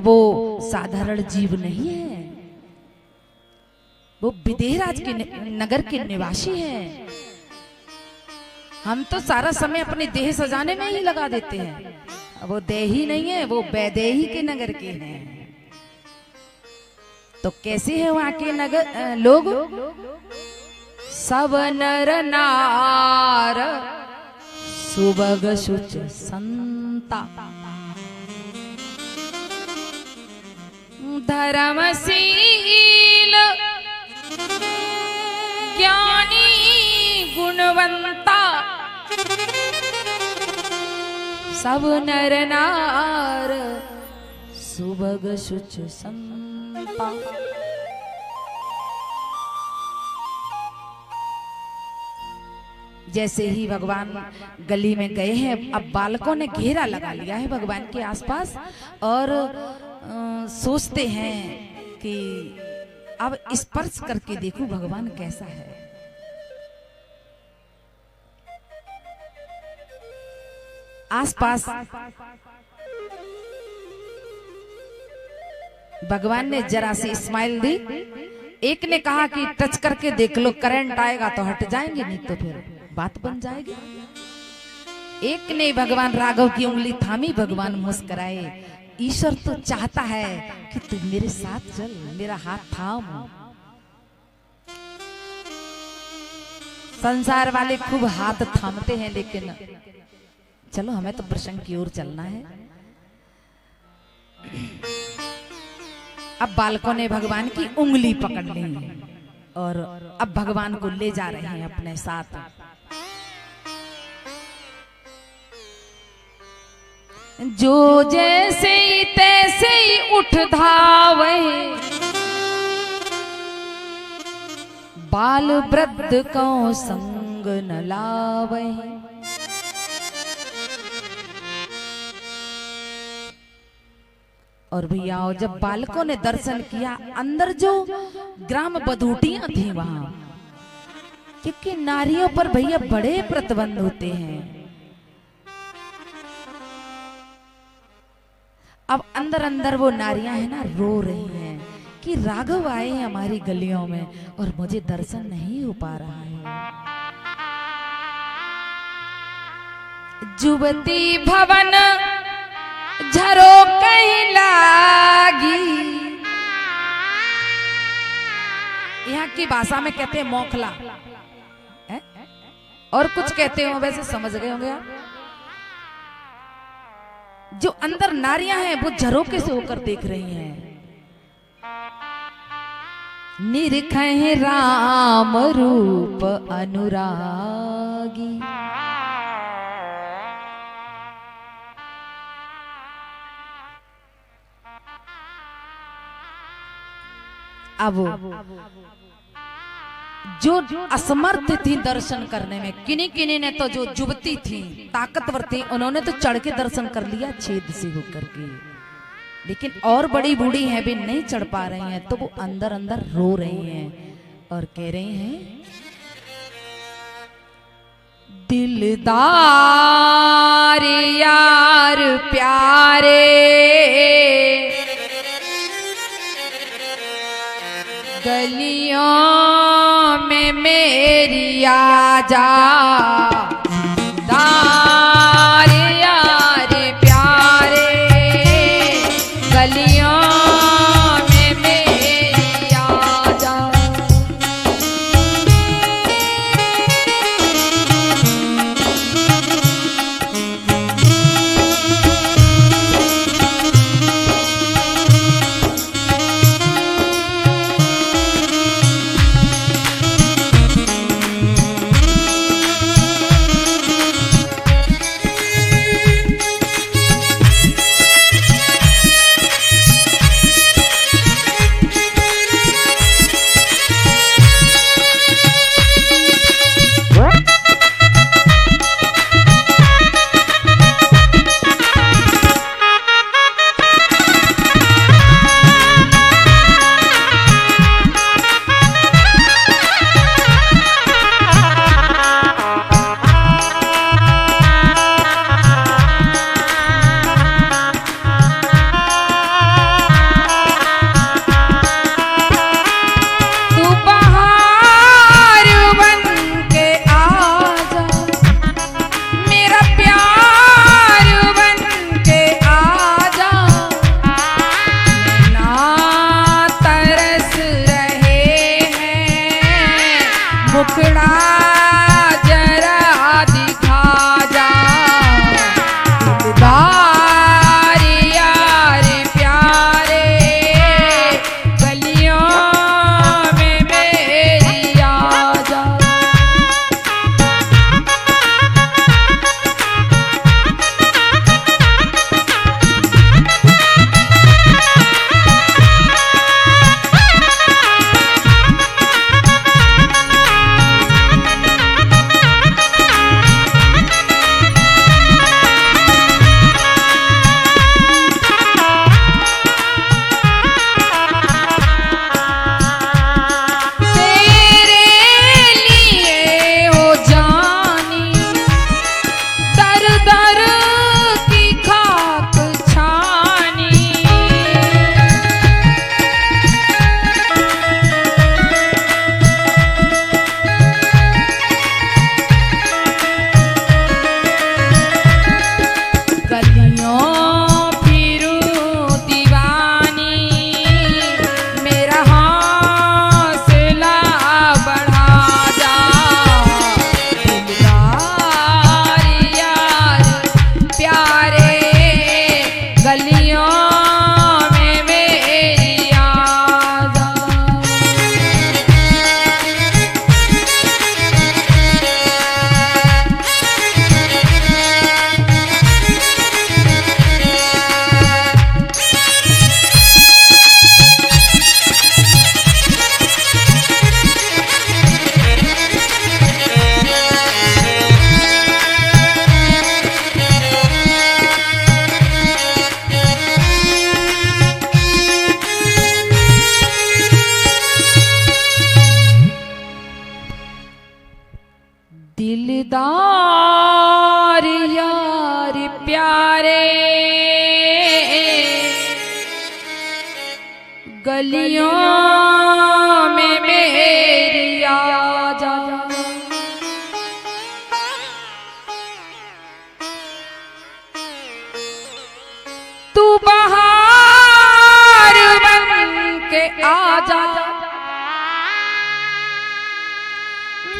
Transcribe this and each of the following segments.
वो साधारण जीव नहीं है, वो विदेहराज के नगर के निवासी हैं। हम तो सारा समय अपने देह सजाने में ही लगा देते हैं। वो देही नहीं है, वो वैदेही के नगर के हैं। तो कैसे है वहां के नगर लोग? सब नर नार सुबग शुच संता, धर्मशील ज्ञानी गुणवंता, सब नर नार सुबग शुच संता। जैसे ही भगवान गली में गए हैं, अब बालकों ने घेरा लगा लिया है भगवान के आसपास और सोचते हैं कि अब स्पर्श करके देखूं भगवान कैसा है। आसपास भगवान ने जरा सी स्माइल दी। एक ने कहा कि टच करके देख लो, करंट आएगा तो हट जाएंगे, नहीं तो फिर बात बन जाएगी। एक ने भगवान राघव की उंगली थामी, भगवान मुस्कुराए। ईश्वर तो चाहता है कि तू मेरे साथ चल, मेरा हाथ थाम। संसार वाले खूब हाथ थामते हैं, लेकिन चलो हमें तो प्रसंग की ओर चलना है। अब बालकों ने भगवान की उंगली पकड़ ली और अब भगवान को ले जा रहे हैं अपने साथ। जो जैसे ही तैसे ही उठ धावे, बाल वृद्ध को संग न लावे। और भैया जब बालकों ने दर्शन किया, अंदर जो ग्राम बधूटियां थी वहां, क्योंकि नारियों पर भैया बड़े प्रतिबंध होते हैं। अब अंदर अंदर वो नारियां है ना, रो रही हैं कि राघव आए हैं हमारी गलियों में और मुझे दर्शन नहीं हो पा रहा है। जुबती भवन झरो कहीं लागी, यहाँ की भाषा में कहते हैं मोखला है? और कुछ कहते हो, वैसे समझ गए होंगे आप। जो अंदर नारियां हैं वो झरोके से होकर देख रही हैं। निरखे राम रूप अनुरागी, अब जो असमर्थ थी दर्शन करने में, किन्हीं किन्हीं ने तो जो युवती थी ताकतवर थी, उन्होंने तो चढ़ के दर्शन कर लिया छेद से होकर के, लेकिन और बड़ी बूढ़ी हैं भी नहीं चढ़ पा रही हैं। तो वो अंदर अंदर रो रही हैं और कह रही हैं, दिलदार यार प्यारे, गलियों में मेरी आजा, दार यार प्यारे, गलियों में मेरी आजा। गलियों में मेरी आ जा, तू बहार बन के आ जा,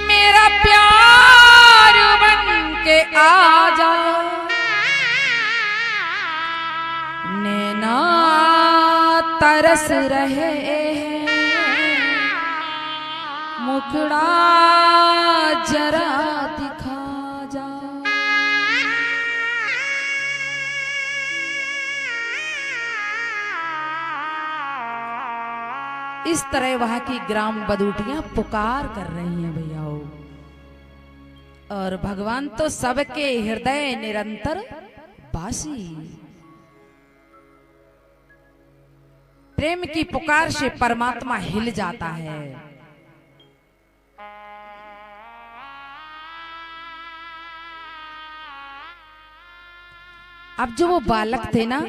मेरा प्यार बन के आ जा, नैना तरस रहे हैं, मुखड़ा जरा दिखा जा। इस तरह वहां की ग्राम बदूटियां पुकार कर रही हैं भैयाओ, और भगवान तो सबके हृदय निरंतर वासी। प्रेम की पुकार से परमात्मा हिल जाता है। अब जो वो बालक थे ना,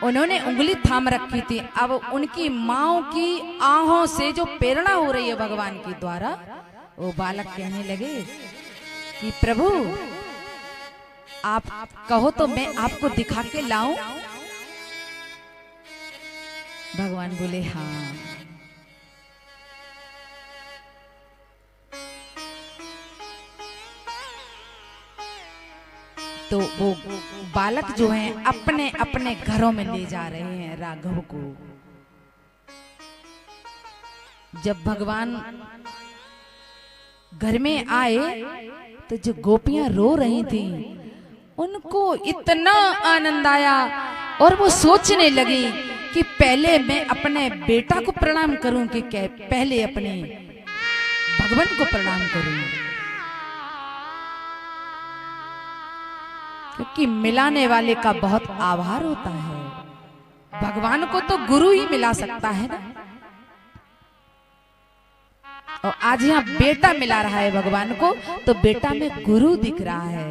उन्होंने उंगली थाम रखी थी। अब उनकी माँ की आहों से जो प्रेरणा हो रही है भगवान के द्वारा, वो बालक कहने लगे कि प्रभु आप कहो तो मैं आपको दिखा के लाऊं। भगवान बोले हाँ। तो वो बालक जो हैं अपने अपने घरों में ले जा रहे हैं राघव को। जब भगवान घर में आए तो जो गोपियां रो रही थी, उनको इतना आनंद आया और वो सोचने लगी कि पहले मैं अपने बेटा को प्रणाम करूं कि पहले अपने भगवान को प्रणाम करूं, क्योंकि मिलाने वाले का बहुत आभार होता है। भगवान को तो गुरु ही मिला सकता है ना। और आज यहाँ बेटा मिला रहा है भगवान को, तो बेटा में गुरु दिख रहा है।